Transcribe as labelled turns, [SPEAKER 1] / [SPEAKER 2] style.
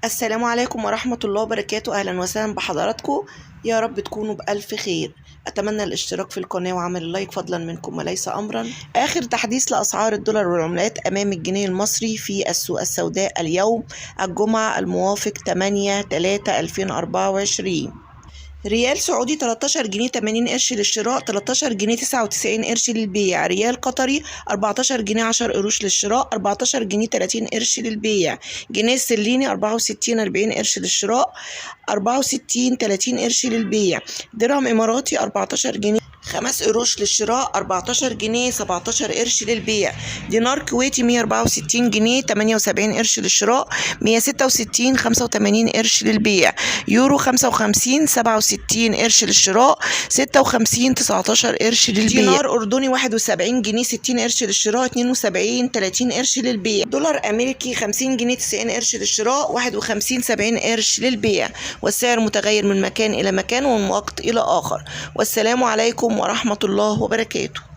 [SPEAKER 1] السلام عليكم ورحمة الله وبركاته. أهلا وسهلا بحضراتكم، يا رب تكونوا بألف خير. أتمنى الاشتراك في القناة وعمل اللايك فضلا منكم وليس أمرا. آخر تحديث لأسعار الدولار والعملات أمام الجنيه المصري في السوق السوداء اليوم الجمعة الموافق 8/3/2024. ريال سعودي 13 جنيه 80 قرش للشراء، 13 جنيه 99 قرش للبيع. ريال قطري 14 جنيه 10 قروش للشراء، 14 جنيه 30 قرش للبيع. جنيه استرليني 64 40 قرش للشراء، 64 30 قرش للبيع. درهم إماراتي 14 جنيه 5 قروش للشراء، 14 جنيه 17 قرش للبيع. دينار كويتي 164 جنيه 78 قرش للشراء، 166 85 قرش للبيع. يورو 55 67 قرش للشراء، 56 19 قرش للبيع. دينار أردني 71 جنيه 60 قرش للشراء، 72 30 قرش للبيع. دولار أمريكي 50 جنيه 90 قرش للشراء، 51 70 قرش للبيع. والسعر متغير من مكان إلى مكان ومن وقت إلى آخر. والسلام عليكم ورحمة الله وبركاته.